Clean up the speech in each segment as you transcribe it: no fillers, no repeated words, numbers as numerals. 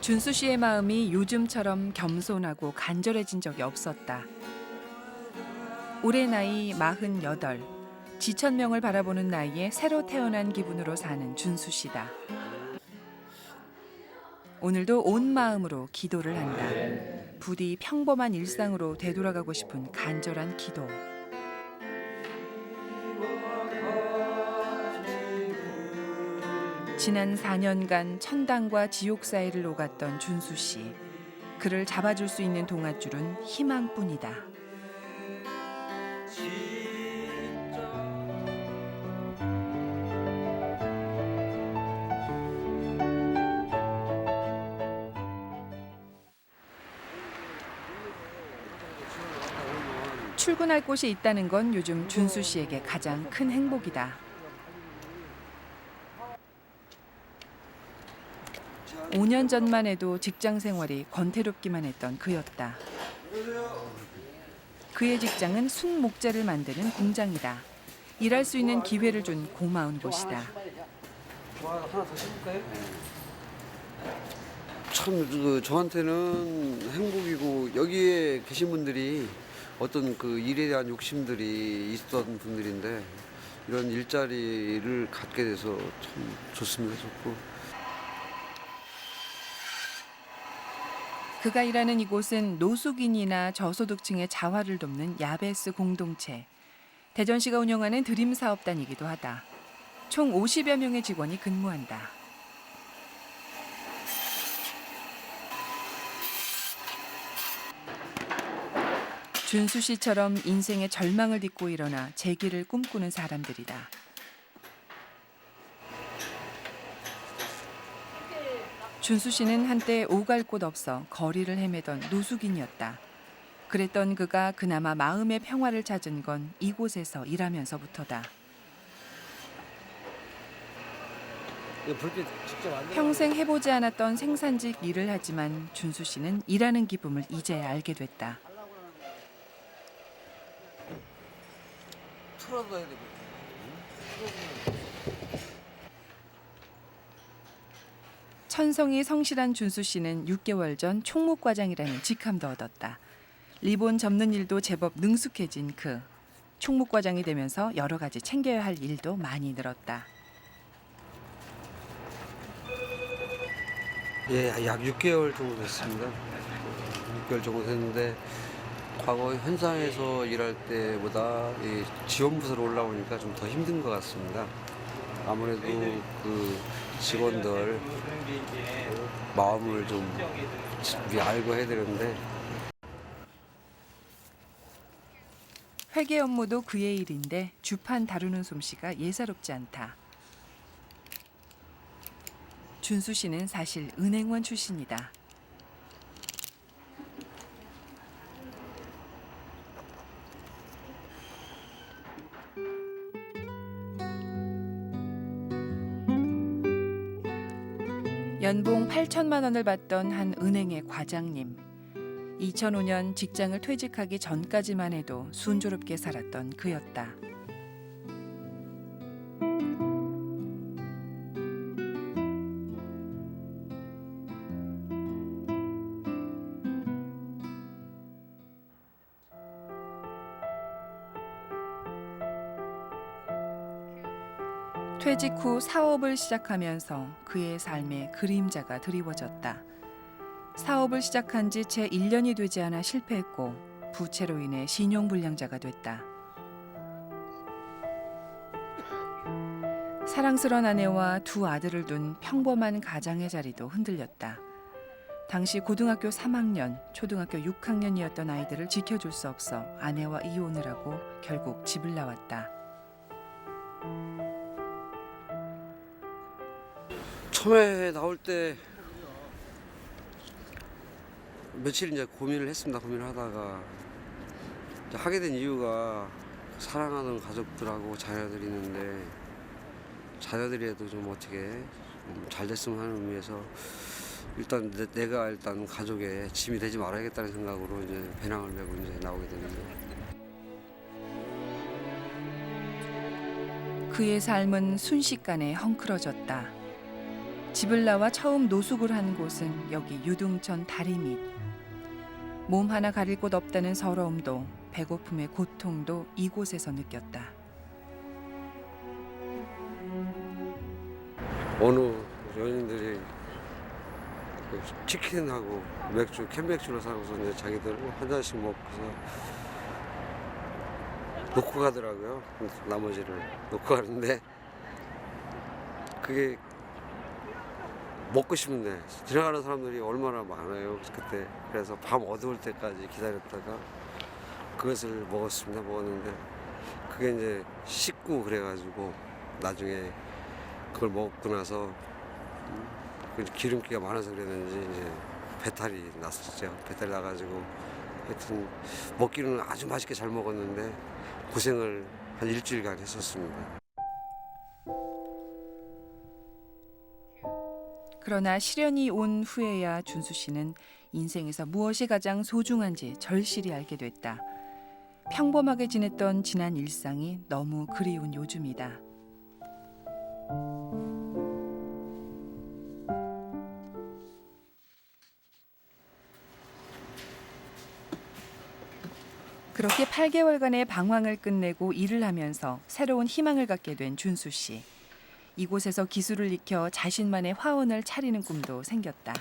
준수 씨의 마음이 요즘처럼 겸손하고 간절해진 적이 없었다. 올해 나이 48. 지천명을 바라보는 나이에 새로 태어난 기분으로 사는 준수 씨다. 오늘도 온 마음으로 기도를 한다. 부디 평범한 일상으로 되돌아가고 싶은 간절한 기도. 지난 4년간 천당과 지옥 사이를 오갔던 준수 씨. 그를 잡아줄 수 있는 동아줄은 희망뿐이다. 출근할 곳이 있다는 건 요즘 준수 씨에게 가장 큰 행복이다. 5년 전만 해도 직장 생활이 권태롭기만 했던 그였다. 그의 직장은 순목재를 만드는 공장이다. 일할 수 있는 기회를 준 고마운 곳이다. 하나 더 심을까요? 참 저한테는 행복이고 여기에 계신 분들이 어떤 그 일에 대한 욕심들이 있었던 분들인데 이런 일자리를 갖게 돼서 참 좋습니다. 좋고. 그가 일하는 이곳은 노숙인이나 저소득층의 자활을 돕는 야베스 공동체. 대전시가 운영하는 드림 사업단이기도 하다. 총 50여 명의 직원이 근무한다. 준수 씨처럼 인생의 절망을 딛고 일어나 재기를 꿈꾸는 사람들이다. 준수 씨는 한때 오갈 곳 없어 거리를 헤매던 노숙인이었다. 그랬던 그가 그나마 마음의 평화를 찾은 건 이곳에서 일하면서부터다. 평생 해보지 않았던 생산직 일을 하지만 준수 씨는 일하는 기쁨을 이제야 알게 됐다. 틀어둬야 되고. 천성이 성실한 준수 씨는 6개월 전 총무과장이라는 직함도 얻었다. 리본 접는 일도 제법 능숙해진 그. 총무과장이 되면서 여러 가지 챙겨야 할 일도 많이 늘었다. 예, 약 6개월 정도 됐습니다. 6개월 정도 됐는데 과거 현장에서 일할 때보다 이 지원부서로 올라오니까 좀 더 힘든 것 같습니다. 아무래도 그 직원들 마음을 좀 알고 해야 되는데 회계 업무도 그의 일인데 주판 다루는 솜씨가 예사롭지 않다. 준수 씨는 사실 은행원 출신이다. 연봉 8천만 원을 받던 한 은행의 과장님. 2005년 직장을 퇴직하기 전까지만 해도 순조롭게 살았던 그였다. 퇴직 후 사업을 시작하면서 그의 삶에 그림자가 드리워졌다. 사업을 시작한 지 채 1년이 되지 않아 실패했고 부채로 인해 신용불량자가 됐다. 사랑스런 아내와 두 아들을 둔 평범한 가장의 자리도 흔들렸다. 당시 고등학교 3학년, 초등학교 6학년이었던 아이들을 지켜줄 수 없어 아내와 이혼을 하고 결국 집을 나왔다. 처음에 나올 때 며칠 이제 고민을 했습니다. 고민을 하다가 이제 하게 된 이유가 사랑하는 가족들하고 자녀들이 있는데 자녀들이라도 좀 어떻게 잘 됐으면 하는 의미에서 일단 내가 일단 가족의 짐이 되지 말아야겠다는 생각으로 이제 배낭을 메고 이제 나오게 됩니다. 그의 삶은 순식간에 헝클어졌다. 집을 나와 처음 노숙을 한 곳은 여기 유등천 다리 밑. 몸 하나 가릴 곳 없다는 서러움도 배고픔의 고통도 이곳에서 느꼈다. 어느 연인들이 그 치킨하고 맥주, 캔맥주를 사고서 이제 자기들 한 잔씩 먹고서 놓고 가더라고요. 나머지를 놓고 가는데 그게 먹고 싶은데 지나가는 사람들이 얼마나 많아요. 그때 그래서 밤 어두울 때까지 기다렸다가 그것을 먹었는데 그게 이제 식고 그래가지고 나중에 그걸 먹고 나서 기름기가 많아서 그랬는지 이제 배탈이 났었죠. 배탈이 나가지고 하여튼 먹기는 아주 맛있게 잘 먹었는데 고생을 한 일주일간 했었습니다. 그러나 시련이 온 후에야 준수 씨는 인생에서 무엇이 가장 소중한지 절실히 알게 됐다. 평범하게 지냈던 지난 일상이 너무 그리운 요즘이다. 그렇게 8개월간의 방황을 끝내고 일을 하면서 새로운 희망을 갖게 된 준수 씨. 이곳에서 기술을 익혀 자신만의 화원을 차리는 꿈도 생겼다.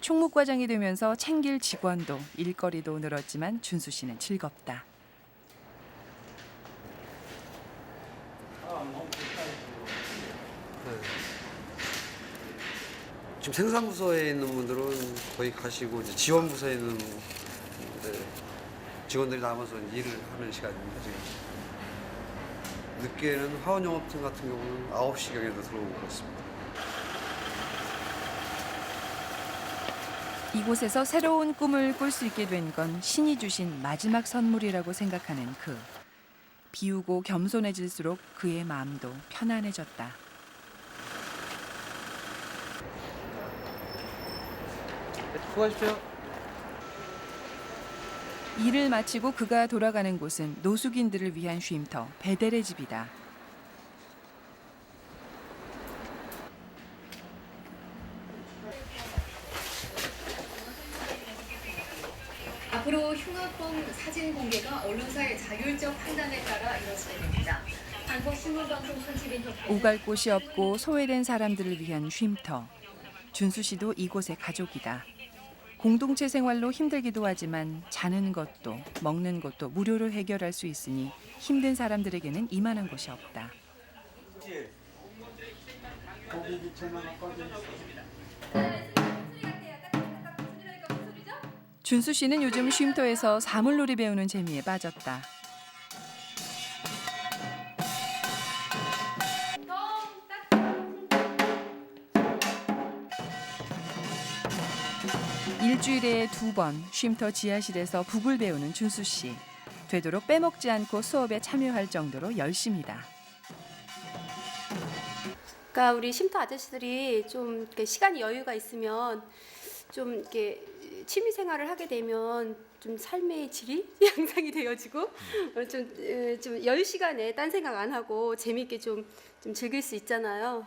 총무과장이 되면서 챙길 직원도 일거리도 늘었지만 준수 씨는 즐겁다. 지금 생산부서에 있는 분들은 거의 가시고 이제 지원부서에 있는 직원들이 남아서 일을 하는 시간입니다. 지금. 늦게는 화원 영업팀 같은 경우는 9시경에도 들어오고 그렇습니다. 이곳에서 새로운 꿈을 꿀 수 있게 된 건 신이 주신 마지막 선물이라고 생각하는 그. 비우고 겸손해질수록 그의 마음도 편안해졌다. 수고하십시오. 일을 마치고 그가 돌아가는 곳은 노숙인들을 위한 쉼터 베델의 집이다. 앞으로 흉악범 사진 공개가 언론사의 자율적 판단에 따라 이뤄지게 됩니다. 한국신문방송 편집인협회 오갈 곳이 없고 소외된 사람들을 위한 쉼터. 준수 씨도 이곳의 가족이다. 공동체 생활로 힘들기도 하지만 자는 것도 먹는 것도 무료로 해결할 수 있으니 힘든 사람들에게는 이만한 곳이 없다. 준수 씨는 요즘 쉼터에서 사물놀이 배우는 재미에 빠졌다. 일주일에 2번 쉼터 지하실에서 북을 배우는 준수 씨. 되도록 빼먹지 않고 수업에 참여할 정도로 열심이다. 그러니까 우리 쉼터 아저씨들이 좀 이렇게 시간이 여유가 있으면 좀 이렇게 취미 생활을 하게 되면 좀 삶의 질이 향상이 되어지고 좀 여유 시간에 딴 생각 안 하고 재밌게 좀 즐길 수 있잖아요.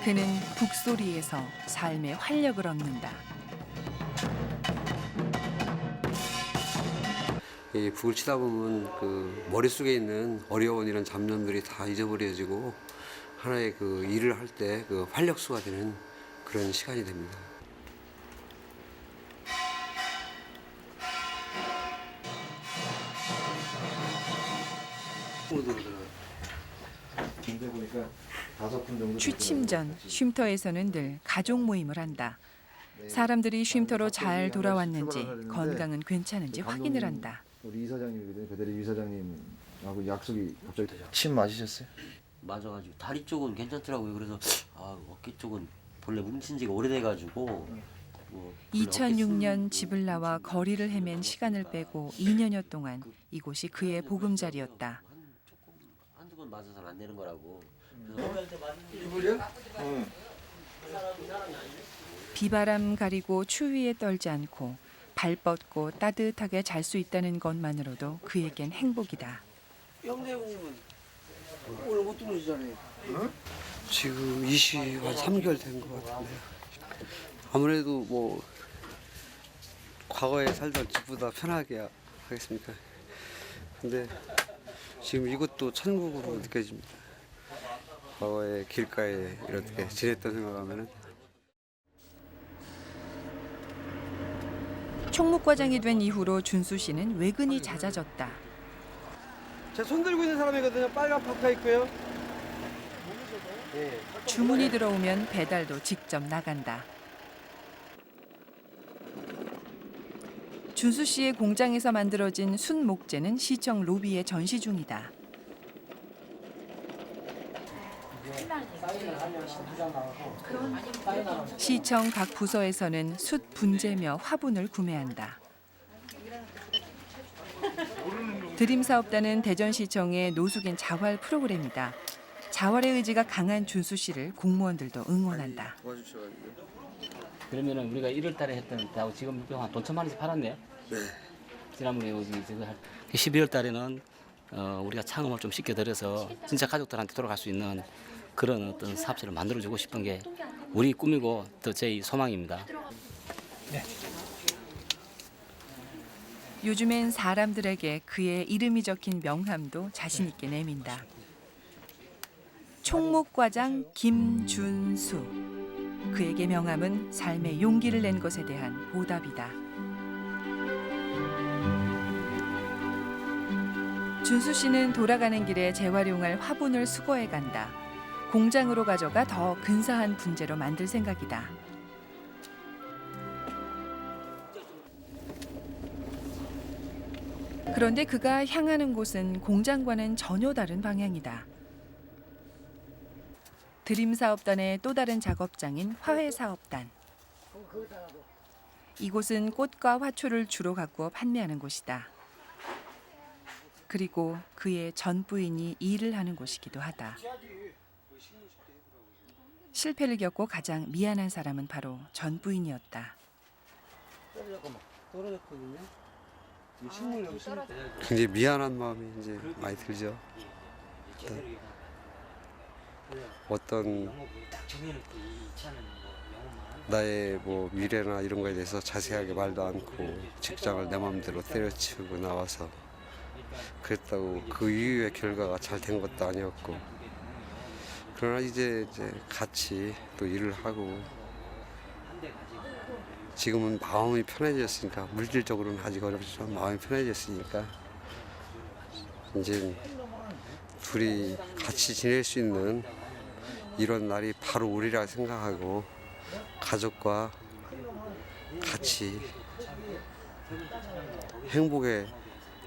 그는 북소리에서 삶의 활력을 얻는다. 이 북을 치다 보면 그 머릿속에 있는 어려운 이런 잡념들이 다 잊어버려지고 하나의 그 일을 할 때 그 활력소가 되는 그런 시간이 됩니다. 군대 보니까 5분 정도 취침 전 쉼터에서는 늘 가족 모임을 한다. 사람들이 쉼터로 잘 돌아왔는지 건강은 괜찮은지 확인을 한다. 우리 이사장님이거든요. 배대리 이사장님하고 약속이 갑자기 침 맞으셨어요? 맞아가지고 다리 쪽은 괜찮더라고요. 그래서 어깨 쪽은 본래 뭉친 지가 오래돼가지고 뭐 2006년 집을 나와 거리를 헤맨 시간을 빼고 2년여 동안 이곳이 그의 보금자리였다. 한두 번 맞아서는 안 되는 거라고. 비바람 가리고 추위에 떨지 않고 발 뻗고 따뜻하게 잘 수 있다는 것만으로도 그에겐 행복이다. 형제분은 오늘 못 들어오시잖아요. 지금 23개월 된 것 같은데 아무래도 뭐 과거에 살던 집보다 편하게 하겠습니까? 근데 지금 이것도 천국으로 느껴집니다. 과거에 길가에 이렇게 지냈던 생각하면은 총무과장이 된 이후로 준수 씨는 외근이 잦아졌다. 제 손 들고 있는 사람이거든요. 빨간 파카 입고요. 주문이 들어오면 배달도 직접 나간다. 준수 씨의 공장에서 만들어진 순목재는 시청 로비에 전시 중이다. 시청 각 부서에서는 숯 분재며 화분을 구매한다. 드림사업단은 대전시청의 노숙인 자활 프로그램이다. 자활의 의지가 강한 준수 씨를 공무원들도 응원한다. 그러면은 우리가 1월 달에 했던 때하고 지금 한 돈 1,000만 원씩 팔았네요. 네. 지난번에 여기 12월 달에는 우리가 창업을 좀 시켜드려서 진짜 가족들한테 돌아갈 수 있는 그런 어떤 사업체를 만들어주고 싶은 게 우리 꿈이고 또 제 소망입니다. 요즘엔 사람들에게 그의 이름이 적힌 명함도 자신 있게 내민다. 총무과장 김준수. 그에게 명함은 삶의 용기를 낸 것에 대한 보답이다. 준수 씨는 돌아가는 길에 재활용할 화분을 수거해 간다. 공장으로 가져가 더 근사한 분재로 만들 생각이다. 그런데 그가 향하는 곳은 공장과는 전혀 다른 방향이다. 드림사업단의 또 다른 작업장인 화훼사업단. 이곳은 꽃과 화초를 주로 가꾸어 판매하는 곳이다. 그리고 그의 전 부인이 일을 하는 곳이기도 하다. 실패를 겪고 가장 미안한 사람은 바로 전 부인이었다. 굉장히 미안한 마음이 이제 많이 들죠. 어떤 나의 뭐 미래나 이런 거에 대해서 자세하게 말도 않고 직장을 내 마음대로 때려치우고 나와서 그랬다고 그 이후의 결과가 잘 된 것도 아니었고, 그러나 이제 같이 또 일을 하고 지금은 마음이 편해졌으니까, 물질적으로는 아직 어렵지만 마음이 편해졌으니까 이제 둘이 같이 지낼 수 있는 이런 날이 바로 오리라 생각하고 가족과 같이 행복에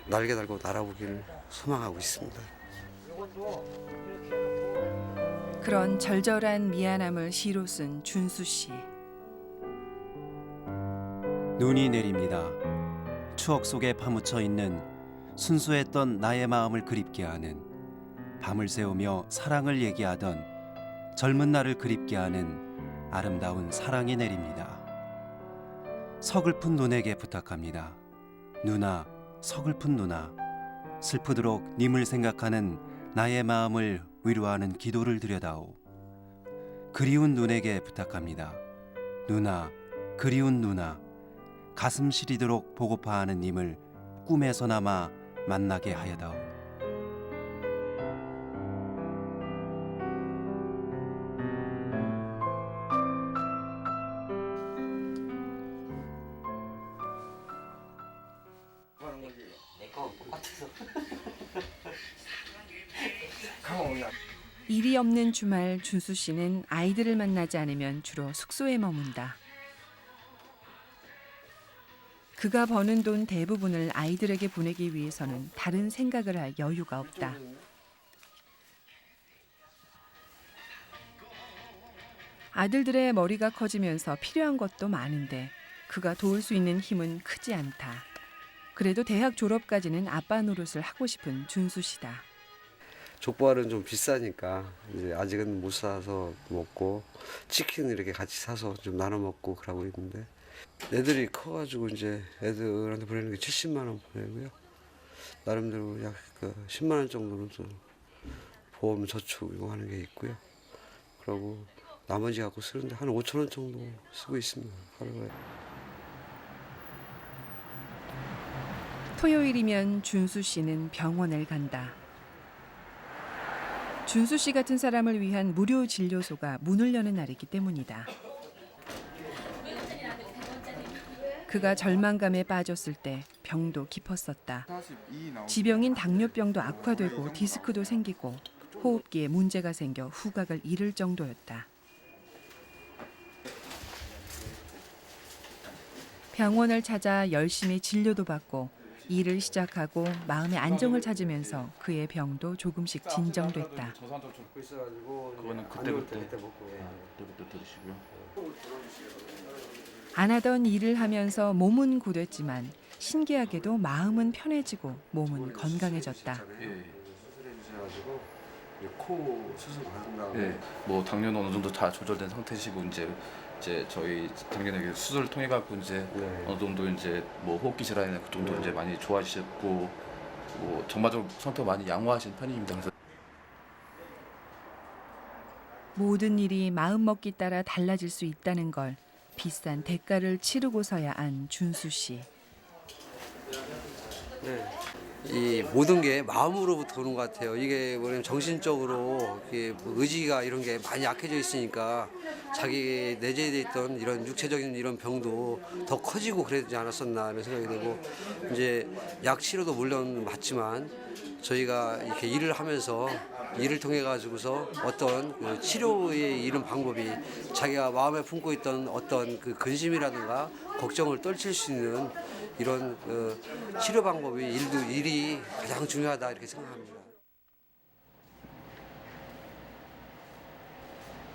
날개 달고 날아보기를 소망하고 있습니다. 그런 절절한 미안함을 시로 쓴 준수 씨. 눈이 내립니다. 추억 속에 파묻혀 있는 순수했던 나의 마음을 그립게 하는, 밤을 새우며 사랑을 얘기하던 젊은 나를 그립게 하는 아름다운 사랑이 내립니다. 서글픈 눈에게 부탁합니다. 누나, 서글픈 누나, 슬프도록 님을 생각하는 나의 마음을 위로하는 기도를 드려다오. 그리운 눈에게 부탁합니다. 누나, 그리운 누나, 가슴 시리도록 보고파하는 님을 꿈에서나마 만나게 하여다오. 일이 없는 주말 준수 씨는 아이들을 만나지 않으면 주로 숙소에 머문다. 그가 버는 돈 대부분을 아이들에게 보내기 위해서는 다른 생각을 할 여유가 없다. 아들들의 머리가 커지면서 필요한 것도 많은데 그가 도울 수 있는 힘은 크지 않다. 그래도 대학 졸업까지는 아빠 노릇을 하고 싶은 준수 씨다. 족발은 좀 비싸니까 이제 아직은 못 사서 먹고, 치킨 이렇게 같이 사서 좀 나눠 먹고 그러고 있는데, 애들이 커가지고 이제 애들한테 보내는 게 70만 원 보내고요. 나름대로 약 10만 원 정도는 좀 보험 저축 이거 하는 게 있고요. 그리고 나머지 갖고 쓰는데 한 5천 원 정도 쓰고 있습니다. 하루에. 토요일이면 준수 씨는 병원을 간다. 준수 씨 같은 사람을 위한 무료 진료소가 문을 여는 날이기 때문이다. 그가 절망감에 빠졌을 때 병도 깊었었다. 지병인 당뇨병도 악화되고 디스크도 생기고 호흡기에 문제가 생겨 후각을 잃을 정도였다. 병원을 찾아 열심히 진료도 받고 일을 시작하고 마음의 안정을 찾으면서 그의 병도 조금씩 진정됐다. 그거는 그때부터 들으시고요. 안 하던 일을 하면서 몸은 고됐지만 신기하게도 마음은 편해지고 몸은 건강해졌다. 코 수술 받은 다음에 네, 뭐 당뇨는 어느 정도 다 조절된 상태시고 이제 저희 당뇨는 수술을 통해 갖고 이제 어느 정도 이제 뭐 호흡기 질환이나 그 정도 이제 많이 좋아지셨고 뭐 전반적으로 상태가 많이 양호하신 편입니다. 그래서 모든 일이 마음먹기 따라 달라질 수 있다는 걸 비싼 대가를 치르고서야 안 준수 씨. 이 모든 게 마음으로부터 오는 것 같아요. 이게 뭐냐면 정신적으로 이게 뭐 의지가 이런 게 많이 약해져 있으니까 자기 내재돼 있던 이런 육체적인 이런 병도 더 커지고 그러지 않았었나 이런 생각이 들고 이제 약 치료도 물론 맞지만 저희가 이렇게 일을 하면서 일을 통해 가지고서 어떤 그 치료에 이른 방법이 자기가 마음에 품고 있던 어떤 그 근심이라든가 걱정을 떨칠 수 있는 이런 치료 방법이 일이 가장 중요하다 이렇게 생각합니다.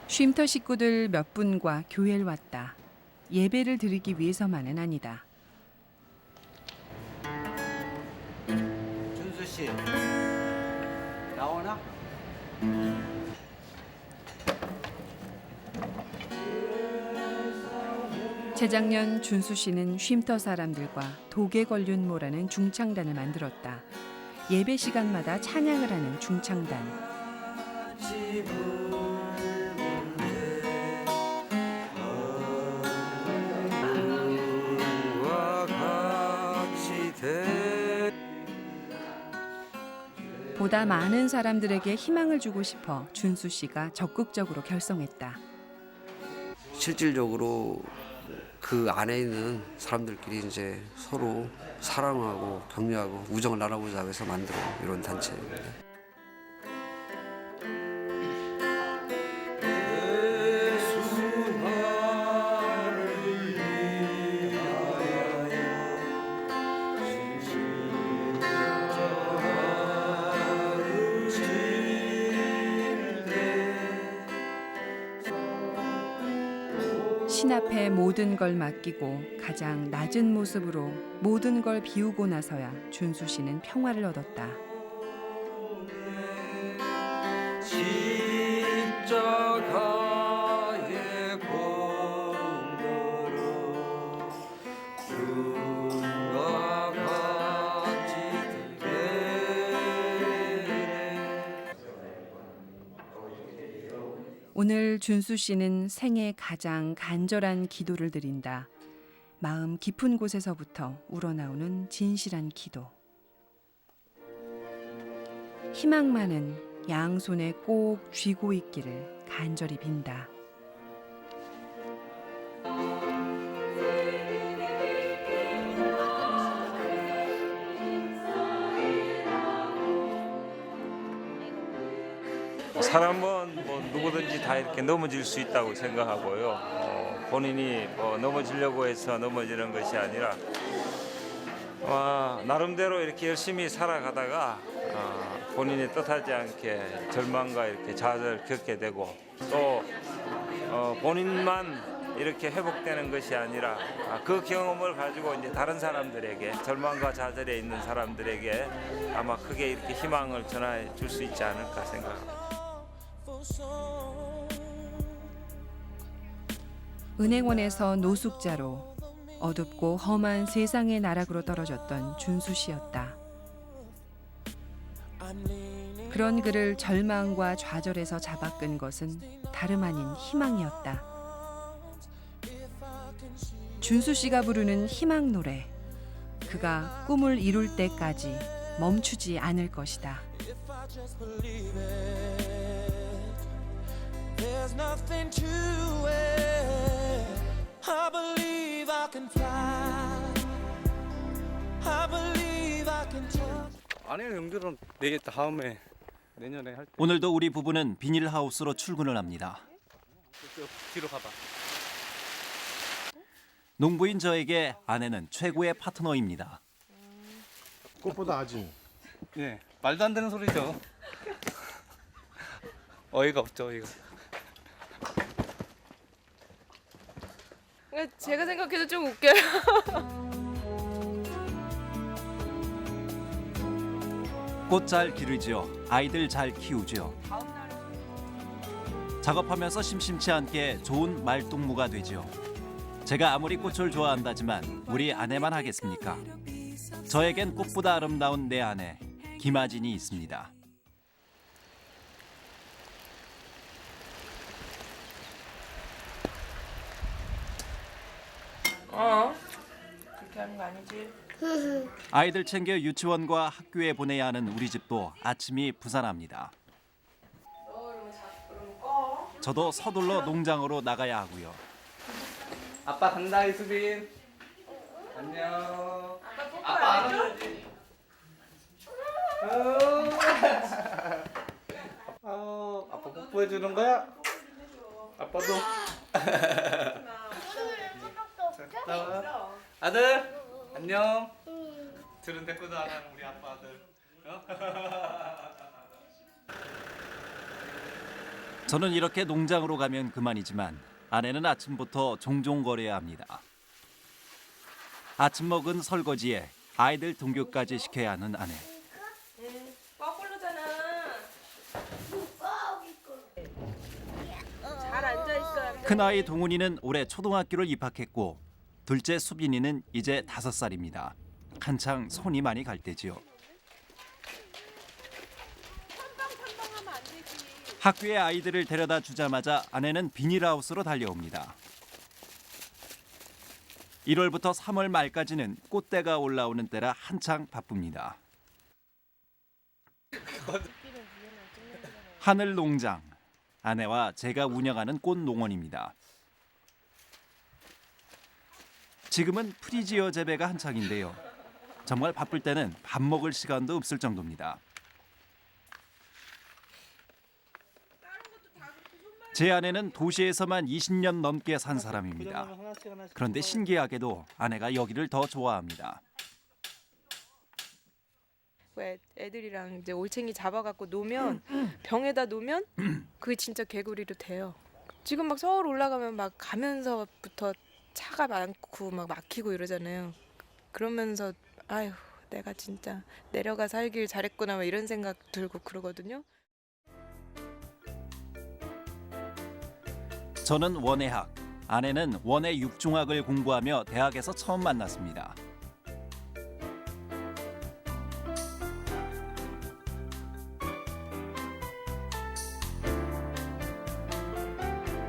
쉼터 식구들 몇 분과 교회를 왔다. 예배를 드리기 위해서만은 아니다. 준수 씨 나오나? 재작년 준수 씨는 쉼터 사람들과 독에 걸린 모라는 중창단을 만들었다. 예배 시간마다 찬양을 하는 중창단. 보다 많은 사람들에게 희망을 주고 싶어 준수 씨가 적극적으로 결성했다. 실질적으로 그 안에 있는 사람들끼리 이제 서로 사랑하고 격려하고 우정을 나눠보자 해서 만든 이런 단체입니다. 신 앞에 모든 걸 맡기고 가장 낮은 모습으로 모든 걸 비우고 나서야 준수 씨는 평화를 얻었다. 십자가의 공로로 눈과 같이 오늘 준수 씨는 생애 가장 간절한 기도를 드린다. 마음 깊은 곳에서부터 우러나오는 진실한 기도. 희망만은 양손에 꼭 쥐고 있기를 간절히 빈다. 사람은 뭐 누구든지 다 이렇게 넘어질 수 있다고 생각하고요. 본인이 뭐 넘어지려고 해서 넘어지는 것이 아니라 나름대로 이렇게 열심히 살아가다가 본인이 뜻하지 않게 절망과 이렇게 좌절을 겪게 되고 또 본인만 이렇게 회복되는 것이 아니라 그 경험을 가지고 이제 다른 사람들에게 절망과 좌절에 있는 사람들에게 아마 크게 이렇게 희망을 전해 줄 수 있지 않을까 생각합니다. 은행원에서 노숙자로 어둡고 험한 세상의 나락으로 떨어졌던 준수 씨였다. 그런 그를 절망과 좌절에서 잡아끈 것은 다름 아닌 희망이었다. 준수 씨가 부르는 희망 노래. 그가 꿈을 이룰 때까지 멈추지 않을 것이다. 아내 연결은 내게 다음에 내년에 할 때. 오늘도 우리 부부는 비닐하우스로 출근을 합니다. 뒤로 가봐. 농부인 저에게 아내는 최고의 파트너입니다. 꽃보다 아지. 네, 말도 안 되는 소리죠. 어이가 없죠, 어이가. 제가 생각해도 좀 웃겨요. 꽃 잘 기르죠. 아이들 잘 키우죠. 작업하면서 심심치 않게 좋은 말동무가 되죠. 제가 아무리 꽃을 좋아한다지만 우리 아내만 하겠습니까? 저에겐 꽃보다 아름다운 내 아내 김아진이 있습니다. 그렇게 하는 거 아니지? 아이들 챙겨 유치원과 학교에 보내야 하는 우리 집도 아침이 부산합니다. 저도 서둘러 농장으로 나가야 하고요. 아빠 간다, 이수빈. 안녕. 아빠 안아줘야지. 아빠 뽀뽀해 주는 거야? 아빠도. 아들 안녕. 들은 댓글도 안 하는 우리 아빠 아들. 저는 이렇게 농장으로 가면 그만이지만 아내는 아침부터 종종 거려야 합니다. 아침 먹은 설거지에 아이들 등교까지 시켜야 하는 아내. 거꾸로잖아. 잘 앉아 있어야 돼. 큰아이 동훈이는 올해 초등학교를 입학했고 둘째 수빈이는 이제 5살입니다. 한창 손이 많이 갈 때지요. 학교에 아이들을 데려다 주자마자 아내는 비닐하우스로 달려옵니다. 1월부터 3월 말까지는 꽃대가 올라오는 때라 한창 바쁩니다. 하늘농장, 아내와 제가 운영하는 꽃농원입니다. 지금은 프리지어 재배가 한창인데요. 정말 바쁠 때는 밥 먹을 시간도 없을 정도입니다. 제 아내는 도시에서만 20년 넘게 산 사람입니다. 그런데 신기하게도 아내가 여기를 더 좋아합니다. 왜 애들이랑 이제 올챙이 잡아갖고 놓으면 병에다 놓으면 그게 진짜 개구리로 돼요. 지금 막 서울 올라가면 막 가면서부터 차가 많고 막 막히고 이러잖아요. 그러면서 아유 내가 진짜 내려가 살길 잘했구나 막 이런 생각 들고 그러거든요. 저는 원예학, 아내는 원예 육중학을 공부하며 대학에서 처음 만났습니다.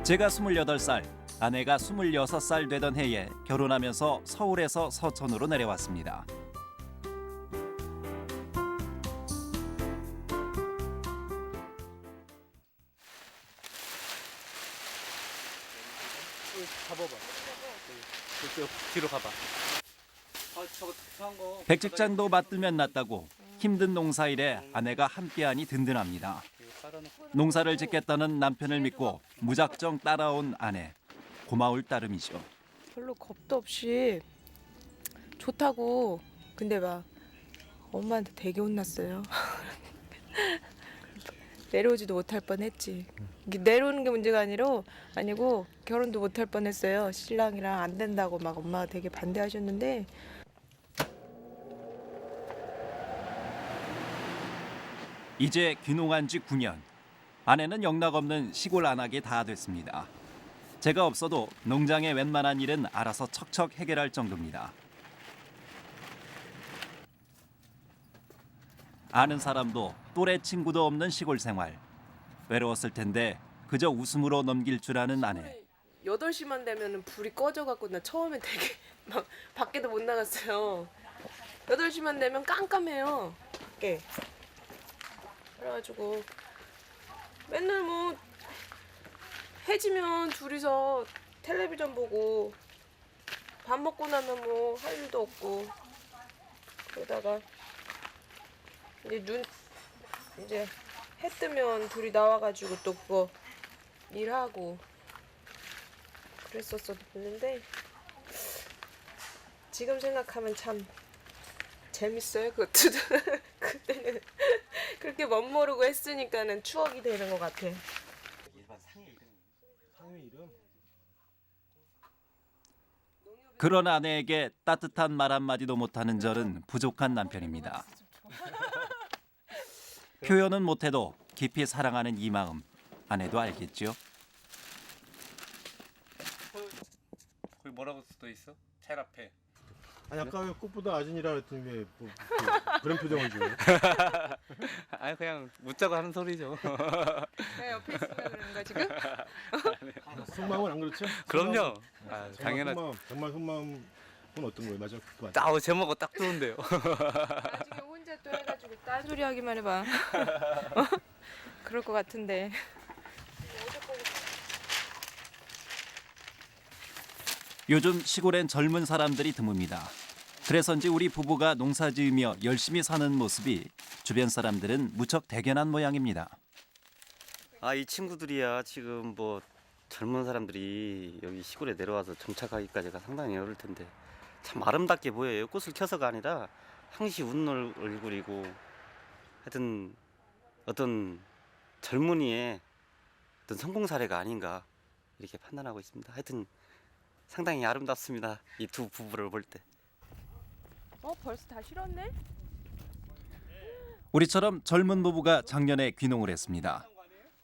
제가 28살, 아내가 26살 되던 해에 결혼하면서 서울에서 서천으로 내려왔습니다. 가봐봐. 뒤로 가봐. 저거 이상한 거. 백직장도 맞들면 낫다고 힘든 농사일에 아내가 함께하니 든든합니다. 농사를 짓겠다는 남편을 믿고 무작정 따라온 아내, 고마울 따름이죠. 별로 겁도 없이 좋다고. 근데 막 엄마한테 되게 혼났어요. 내려오지도 못할 뻔했지. 내려오는 게 문제가 아니고 결혼도 못할 뻔했어요. 신랑이랑 안 된다고 막 엄마가 되게 반대하셨는데 이제 귀농한 지 9년. 아내는 영락없는 시골 안악이 다 됐습니다. 제가 없어도 농장의 웬만한 일은 알아서 척척 해결할 정도입니다. 아는 사람도 또래 친구도 없는 시골 생활. 외로웠을 텐데 그저 웃음으로 넘길 줄 아는 아내. 8시만 되면 불이 꺼져갖고 나 처음에 되게 막 밖에도 못 나갔어요. 8시만 되면 깜깜해요. 밖에. 그래가지고 맨날 뭐 해지면 둘이서 텔레비전 보고 밥 먹고 나면 뭐 할 일도 없고 그러다가 이제 해 뜨면 둘이 나와가지고 또 그거 일하고 그랬었는데 지금 생각하면 참 재밌어요. 그것도 그때는 그렇게 멋모르고 했으니까는 추억이 되는 것 같아. 그런 아내에게 따뜻한 말 한마디도 못하는 저는 부족한 남편입니다. 표현은 못해도 깊이 사랑하는 이 마음 아내도 알겠죠? 거기 뭐라고 써 있어? 테라페. 아니 아까 왜 꽃보다 아진이라 그랬더니 왜 그런 표정을 지어? 아니 그냥 묻자고 하는 소리죠. 내 옆에 있으면 그런가 지금? 속마음은 안 그렇죠? 그럼요. 아, 당연하죠. 속마음, 정말 속마음은 어떤 거예요? 맞아, 그거 맞아. 아우 제목은 딱 좋은데요. 나중에 혼자 또 해가지고 딴소리 하기만 해봐. 그럴 것 같은데. 요즘 시골엔 젊은 사람들이 드뭅니다. 그래서인지 우리 부부가 농사지으며 열심히 사는 모습이 주변 사람들은 무척 대견한 모양입니다. 아, 이 친구들이야 지금 뭐 젊은 사람들이 여기 시골에 내려와서 정착하기까지가 상당히 어려울 텐데 참 아름답게 보여요. 꽃을 켜서가 아니라 항시 웃는 얼굴이고 하여튼 어떤 젊은이의 어떤 성공 사례가 아닌가 이렇게 판단하고 있습니다. 하여튼 상당히 아름답습니다. 이 두 부부를 볼 때. 벌써 다 실었네? 우리처럼 젊은 부부가 작년에 귀농을 했습니다.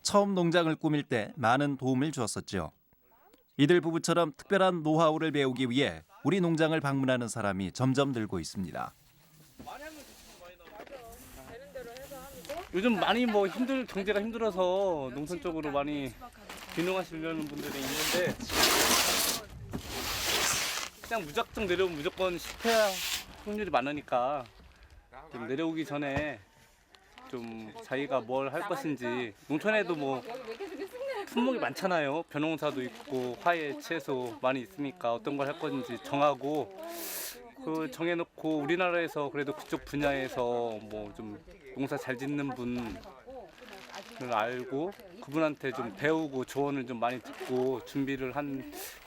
처음 농장을 꾸밀 때 많은 도움을 주었었죠. 이들 부부처럼 특별한 노하우를 배우기 위해 우리 농장을 방문하는 사람이 점점 늘고 있습니다. 요즘 많이 뭐 경제가 힘들어서 농촌 쪽으로 많이 귀농하시려는 분들이 있는데 그냥 무작정 내려오면 무조건 실패할 확률이 많으니까 좀 내려오기 전에 좀 자기가 뭘 할 것인지 농촌에도 뭐 품목이 많잖아요. 벼농사도 있고 화훼, 채소 많이 있으니까 어떤 걸 할 건지 정하고 그 정해놓고 우리나라에서 그래도 그쪽 분야에서 뭐 좀 농사 잘 짓는 분을 알고 그분한테 좀 배우고 조언을 좀 많이 듣고 준비를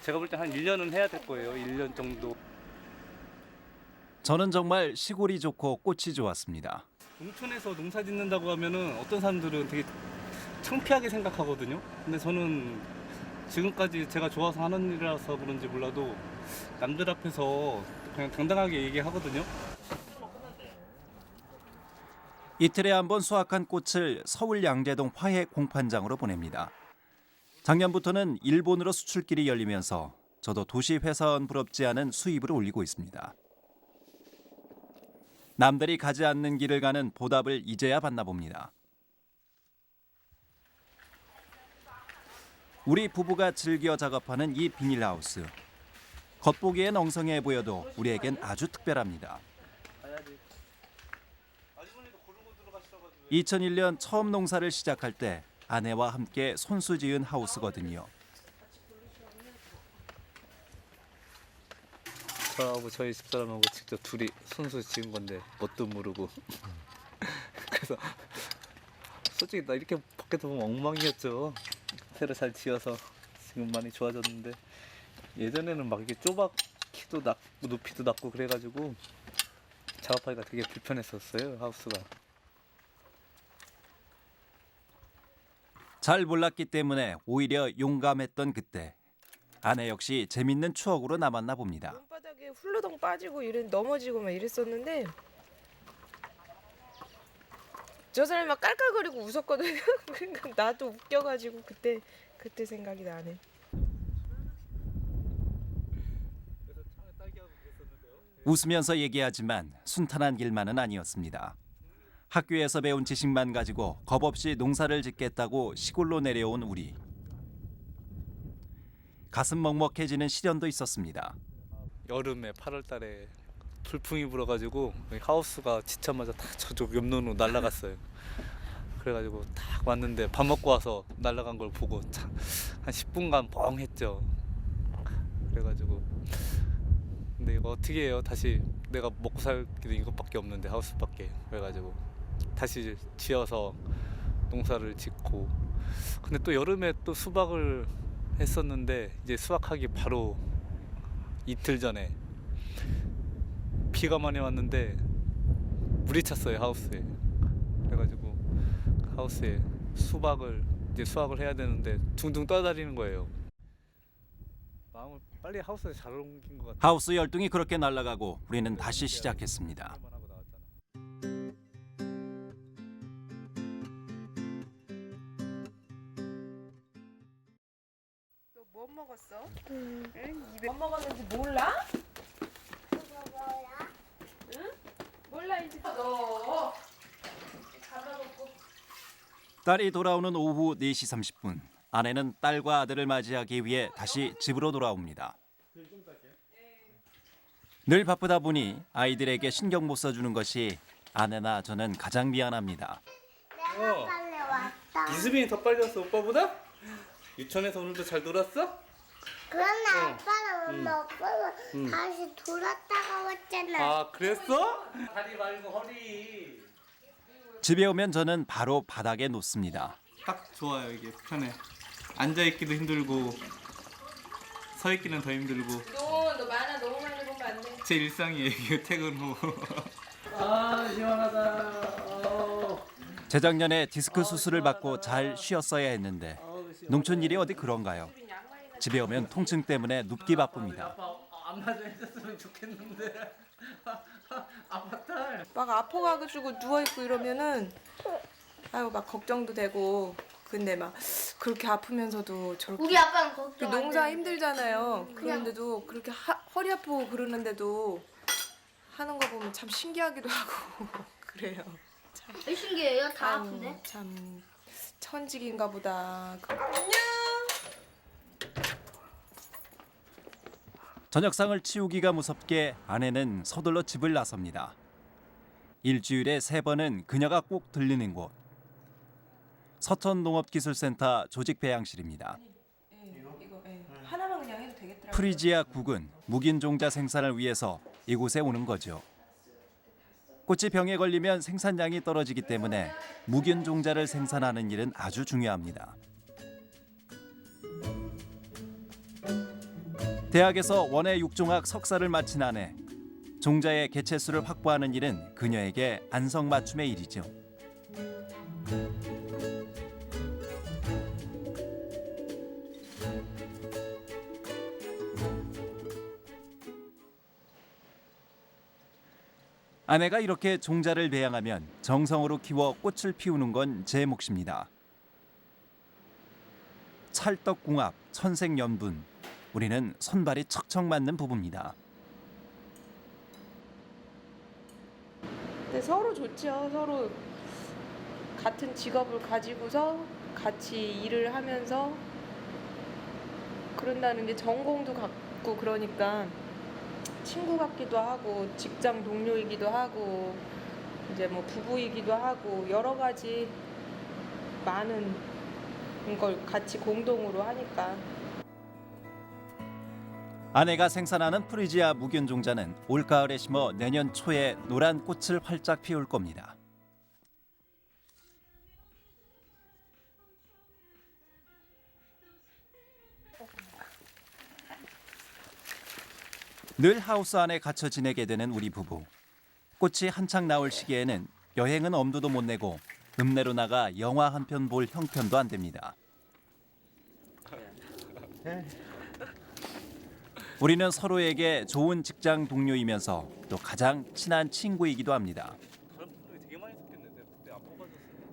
제가 볼 때 한 1년은 해야 될 거예요. 1년 정도. 저는 정말 시골이 좋고 꽃이 좋았습니다. 농촌에서 농사 짓는다고 하면은 어떤 사람들은 되게 창피하게 생각하거든요. 근데 저는 지금까지 제가 좋아서 하는 일이라서 그런지 몰라도 남들 앞에서 그냥 당당하게 얘기하거든요. 이틀에 한 번 수확한 꽃을 서울 양재동 화훼 공판장으로 보냅니다. 작년부터는 일본으로 수출길이 열리면서 저도 도시 회사원 부럽지 않은 수입을 올리고 있습니다. 남들이 가지 않는 길을 가는 보답을 이제야 받나 봅니다. 우리 부부가 즐겨 작업하는 이 비닐하우스. 겉보기엔 엉성해 보여도 우리에겐 아주 특별합니다. 2001년 처음 농사를 시작할 때 아내와 함께 손수 지은 하우스거든요. 저하고 저희 집사람하고 직접 둘이 손수 지은 건데 뭣도 모르고 그래서 솔직히 나 이렇게 밖에서 보면 엉망이었죠. 새로 잘 지어서 지금 많이 좋아졌는데 예전에는 막 이렇게 키도 낮고 높이도 낮고 그래가지고 작업하기가 되게 불편했었어요. 하우스가. 잘 몰랐기 때문에 오히려 용감했던 그때. 아내 역시 재밌는 추억으로 남았나 봅니다. 바닥에 훌러덩 빠지고 넘어지고 막 이랬었는데 저 사람이 막 깔깔거리고 웃었거든요. 그러니까 나도 웃겨가지고 그때 생각이 나네. 웃으면서 얘기하지만 순탄한 길만은 아니었습니다. 학교에서 배운 지식만 가지고 겁 없이 농사를 짓겠다고 시골로 내려온 우리. 가슴 먹먹해지는 시련도 있었습니다. 여름에 8월 달에 돌풍이 불어가지고 하우스가 지자마자 다 저쪽 옆면으로 날아갔어요. 그래가지고 딱 왔는데 밥 먹고 와서 날아간 걸 보고 참 한 10분간 뻥했죠. 그래가지고 근데 이거 어떻게 해요? 다시 내가 먹고 살 길은 이것밖에 없는데 하우스밖에. 그래가지고 다시 지어서 농사를 짓고 근데 또 여름에 또 수박을 했었는데 이제 수확하기 바로 이틀 전에 비가 많이 왔는데 물이 찼어요 하우스에. 그래가지고 하우스에 수박을 이제 수확을 해야 되는데 둥둥 떠다니는 거예요. 마음을 빨리 하우스에 잘 옮긴 것 같아요. 하우스 열둥이 그렇게 날아가고 우리는 다시 시작했습니다. 너 뭐 먹었어? 응? 입에 뭐 먹었는지 몰라? 응? 몰라 이제 너. 딸이 돌아오는 오후 4시 30분. 아내는 딸과 아들을 맞이하기 위해 다시 집으로 돌아옵니다. 늘 바쁘다 보니 아이들에게 신경 못 써주는 것이 아내나 저는 가장 미안합니다. 내가 빨리 왔다. 이수빈이 더 빨리 왔어 오빠보다? 유치원에서 오늘도 잘 놀았어? 그런데 아빠는 오늘 오빠는 다시 돌았다가 왔잖아. 아 그랬어? 다리 말고 허리. 집에 오면 저는 바로 바닥에 놓습니다. 딱 좋아요 이게 편해. 앉아 있기도 힘들고 서 있기는 더 힘들고 너 만화 너무 많이 보면 안 돼. 제 일상이에요 이게 퇴근 후. 아 시원하다. 재작년에 디스크 수술을 받고 잘 쉬었어야 했는데 농촌 일이 어디 그런가요? 집에 오면 통증 때문에 눕기 바쁩니다. 안 맞아 있었으면 좋겠는데. 아팠다. 막 아파가지고 누워있고 이러면은 아유 막 걱정도 되고 근데 막 그렇게 아프면서도 저렇게 우리 아빠는 걱정 안 농사 돼. 힘들잖아요. 그런데도 그렇게 허리 아프고 그러는데도 하는 거 보면 참 신기하기도 하고 그래요. 참. 신기해요. 다 아유, 아픈데. 참 천직인가 보다. 저녁상을 치우기가 무섭게 아내는 서둘러 집을 나섭니다. 일주일에 3번은 그녀가 꼭 들르는 곳. 서천농업기술센터 조직배양실입니다. 이거 하나만 그냥 해도 되겠더라고요. 프리지아 국은 묵인종자 생산을 위해서 이곳에 오는 거죠. 꽃이 병에 걸리면 생산량이 떨어지기 때문에 묵인종자를 생산하는 일은 아주 중요합니다. 대학에서 원예 육종학 석사를 마친 아내. 종자의 개체수를 확보하는 일은 그녀에게 안성맞춤의 일이죠. 아내가 이렇게 종자를 배양하면 정성으로 키워 꽃을 피우는 건 제 몫입니다. 찰떡궁합, 천생연분. 우리는 손발이 척척 맞는 부부입니다. 근데 서로 좋죠. 서로 같은 직업을 가지고서 같이 일을 하면서 그런다는 게 전공도 같고 그러니까 친구 같기도 하고 직장 동료이기도 하고 이제 뭐 부부이기도 하고 여러 가지 많은 걸 같이 공동으로 하니까. 아내가 생산하는 프리지아 묵연종자는 올가을에 심어 내년 초에 노란 꽃을 활짝 피울 겁니다. 늘 하우스 안에 갇혀 지내게 되는 우리 부부. 꽃이 한창 나올 시기에는 여행은 엄두도 못 내고 읍내로 나가 영화 한 편 볼 형편도 안 됩니다. 우리는 서로에게 좋은 직장 동료이면서 또 가장 친한 친구이기도 합니다.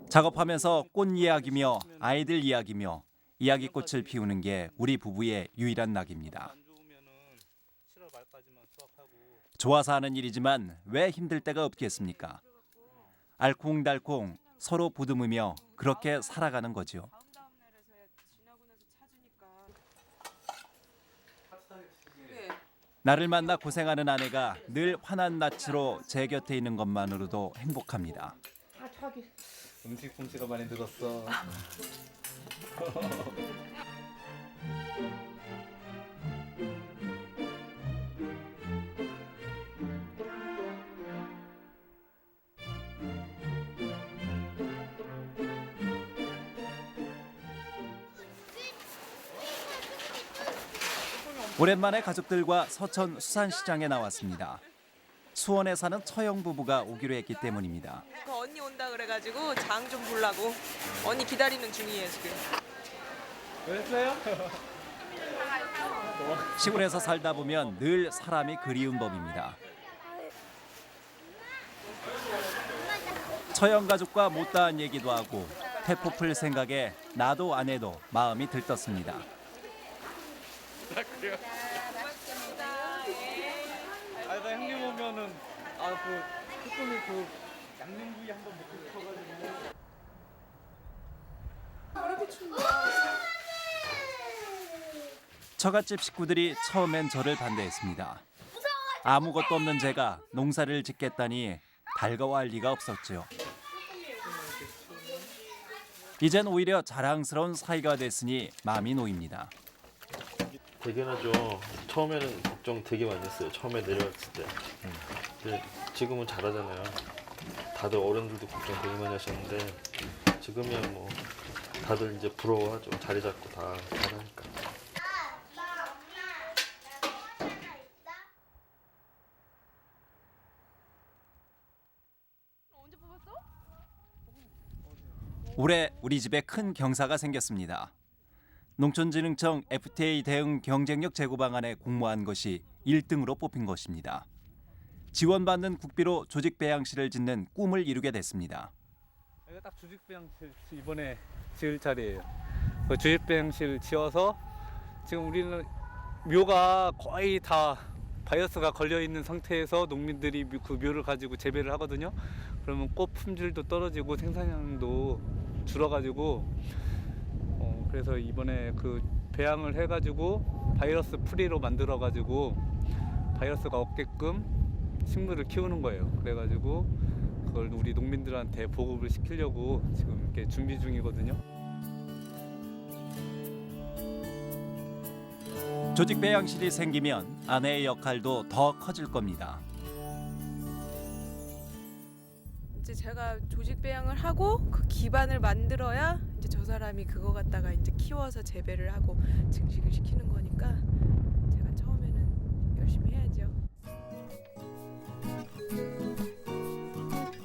작업하면서 꽃 이야기며 아이들 이야기며 이야기꽃을 피우는 게 우리 부부의 유일한 낙입니다. 좋아서 하는 일이지만 왜 힘들 때가 없겠습니까? 알콩달콩 서로 보듬으며 그렇게 살아가는 거죠. 나를 만나 고생하는 아내가 늘 환한 낯으로 제 곁에 있는 것만으로도 행복합니다. 음식 솜씨가 많이 늘었어. 오랜만에 가족들과 서천 수산시장에 나왔습니다. 수원에 사는 처형 부부가 오기로 했기 때문입니다. 그 언니 온다 그래가지고 장 좀 보려고 언니 기다리는 중이에요 지금. 그랬어요? 시골에서 살다 보면 늘 사람이 그리운 법입니다. 처형 가족과 못다한 얘기도 하고 태포 풀 생각에 나도 아내도 마음이 들떴습니다. 그래요? 나 형님 오면은 조금 양념구이 한번 먹고 싶어가지고. 처갓집 식구들이 처음엔 저를 반대했습니다. 아무것도 없는 제가 농사를 짓겠다니 달가워할 리가 없었죠. 이젠 오히려 자랑스러운 사이가 됐으니 마음이 놓입니다. 대견하죠. 처음에는 걱정 되게 많이 했어요. 처음에 내려왔을 때. 근데 지금은 잘하잖아요. 다들 어른들도 걱정 되게 많이 하셨는데 지금이야 뭐 다들 이제 부러워하죠. 자리 잡고 다 잘하니까. 올해 우리 집에 큰 경사가 생겼습니다. 농촌진흥청 FTA 대응 경쟁력 제고 방안에 공모한 것이 1등으로 뽑힌 것입니다. 지원받는 국비로 조직 배양실을 짓는 꿈을 이루게 됐습니다. 여기가 딱 조직 배양실 이번에 지을 자리예요. 그 조직 배양실 지어서 지금 우리는 묘가 거의 다 바이러스가 걸려 있는 상태에서 농민들이 그 묘를 가지고 재배를 하거든요. 그러면 꽃 품질도 떨어지고 생산량도 줄어가지고 그래서 이번에 그 배양을 해가지고 바이러스 프리로 만들어가지고 바이러스가 없게끔 식물을 키우는 거예요. 그래가지고 그걸 우리 농민들한테 보급을 시키려고 지금 이렇게 준비 중이거든요. 조직 배양실이 생기면 아내의 역할도 더 커질 겁니다. 이제 제가 조직 배양을 하고 그 기반을 만들어야 이제 저 사람이 그거 갖다가 이제 키워서 재배를 하고 증식을 시키는 거니까 제가 처음에는 열심히 해야죠.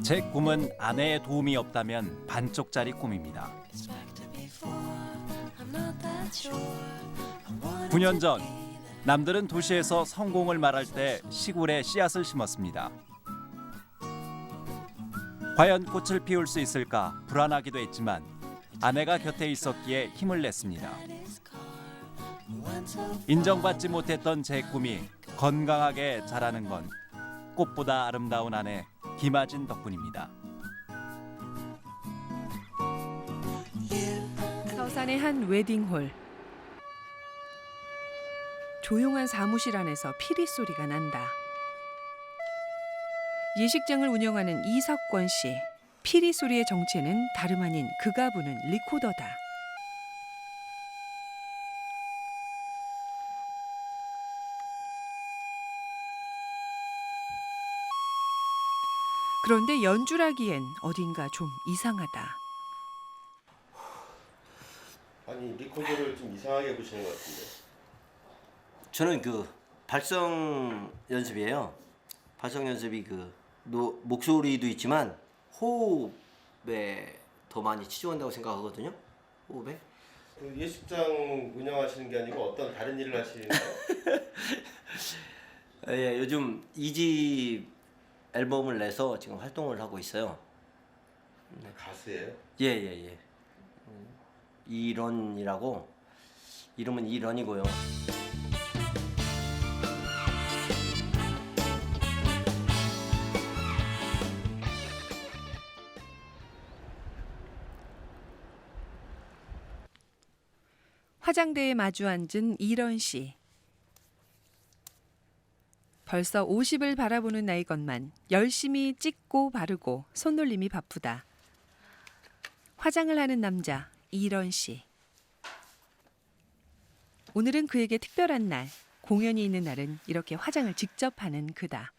제 꿈은 아내의 도움이 없다면 반쪽짜리 꿈입니다. 9년 전 남들은 도시에서 성공을 말할 때 시골에 씨앗을 심었습니다. 과연 꽃을 피울 수 있을까 불안하기도 했지만 아내가 곁에 있었기에 힘을 냈습니다. 인정받지 못했던 제 꿈이 건강하게 자라는 건 꽃보다 아름다운 아내 김아진 덕분입니다. 서산의 한 웨딩홀. 조용한 사무실 안에서 피리 소리가 난다. 예식장을 운영하는 이석권 씨. 피리 소리의 정체는 다름 아닌 그가 부는 리코더다. 그런데 연주라기엔 어딘가 좀 이상하다. 아니 리코더를 좀 이상하게 보시는 것 같은데. 저는 그 발성 연습이에요. 발성 연습이 목소리도 있지만 호흡에 더 많이 치중한다고 생각하거든요. 호흡에. 그 예식장 운영하시는 게 아니고 어떤 다른 일을 하시나요? 예, 요즘 2집 앨범을 내서 지금 활동을 하고 있어요. 가수예요? 예. 이런이라고. 이름은 이런이고요. 화장대에 마주 앉은 이런 씨. 벌써 50을 바라보는 나이건만 열심히 찍고 바르고 손놀림이 바쁘다. 화장을 하는 남자 이런 씨. 오늘은 그에게 특별한 날, 공연이 있는 날은 이렇게 화장을 직접 하는 그다.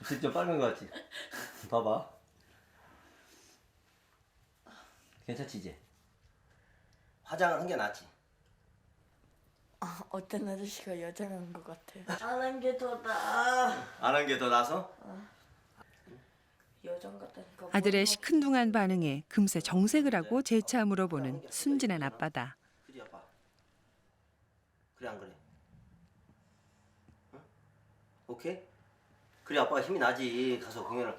진짜 빨간 거 같지? 봐봐. 괜찮지 이제? 화장을 한 게 낫지? 어떤 아저씨가 여장한 것 같아. 안 한 게 더 나아. 안 한 게 더 나서? 여장 같다니까. 아들의 시큰둥한 반응에 금세 정색을 하고 재차 물어보는 순진한 아빠다. 그래 아빠. 그래 안 그래? 응? 오케이? 그래 아빠가 힘이 나지. 가서 공연을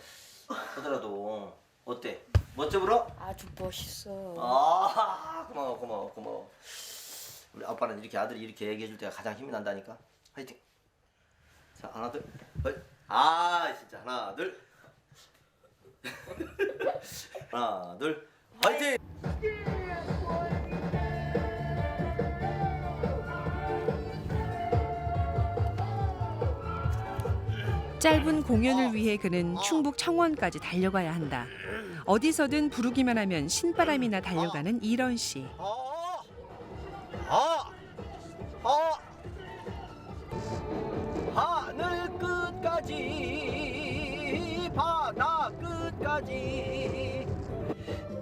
하더라도. 어때? 멋져 보여? 아주 멋있어. 아 고마워. 우리 아빠는 이렇게 아들이 이렇게 얘기해줄 때가 가장 힘이 난다니까. 화이팅. 자 하나 둘. 아 진짜 하나 둘. 하나 둘. 화이팅. 짧은 공연을 위해 그는 충북 청원까지 달려가야 한다. 어디서든 부르기만 하면 신바람이나 달려가는 이런 씨. 하늘 끝까지 바다 끝까지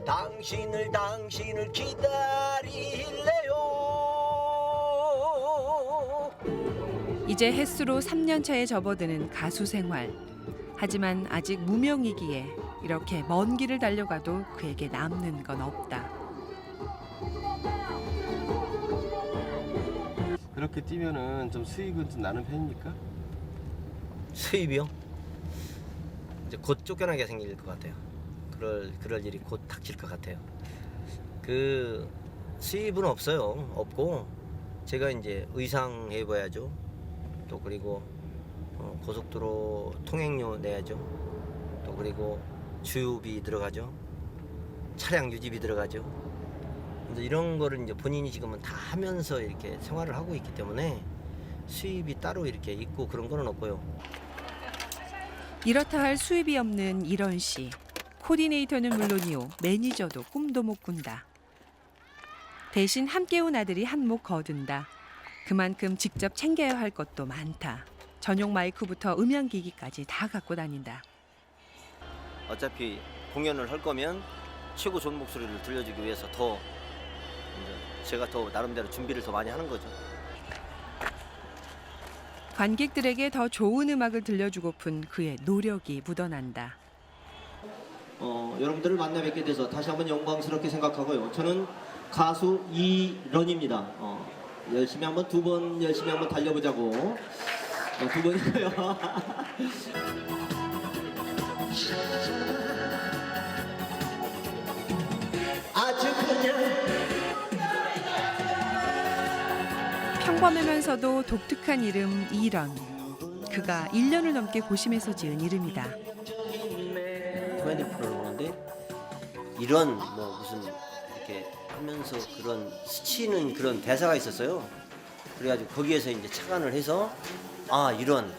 당신을 기다릴래요. 이제 햇수로 3년 차에 접어드는 가수 생활. 하지만 아직 무명이기에 이렇게 먼 길을 달려가도 그에게 남는 건 없다. 그렇게 뛰면은 좀 수익은 좀 나는 편입니까? 수입이요? 이제 곧 쫓겨나게 생길 것 같아요. 그럴 일이 곧 닥칠 것 같아요. 그 수입은 없어요. 없고 제가 이제 의상 해봐야죠. 또 그리고 고속도로 통행료 내야죠. 또 그리고 주유비 들어가죠. 차량 유지비 들어가죠. 이제 이런 거를 이제 본인이 지금은 다 하면서 이렇게 생활을 하고 있기 때문에 수입이 따로 이렇게 있고 그런 거는 없고요. 이렇다 할 수입이 없는 이런 씨. 코디네이터는 물론이요, 매니저도 꿈도 못 꾼다. 대신 함께 온 아들이 한몫 거둔다. 그만큼 직접 챙겨야 할 것도 많다. 전용 마이크부터 음향기기까지 다 갖고 다닌다. 어차피 공연을 할 거면 최고 좋은 목소리를 들려주기 위해서 더 이제 제가 더 나름대로 준비를 더 많이 하는 거죠. 관객들에게 더 좋은 음악을 들려주고픈 그의 노력이 묻어난다. 여러분들을 만나 뵙게 돼서 다시 한번 영광스럽게 생각하고요. 저는 가수 이런입니다. 열심히 한번 두 번 열심히 한번 달려보자고. 두 번이고요. 아주 그냥 평범하면서도 독특한 이름 이런. 그가 1년을 넘게 고심해서 지은 이름이다. 코미디 프로를 보는데 이런 뭐 무슨 이렇게 하면서 그런 스치는 그런 대사가 있었어요. 그래가지고 거기에서 이제 착안을 해서 아 이런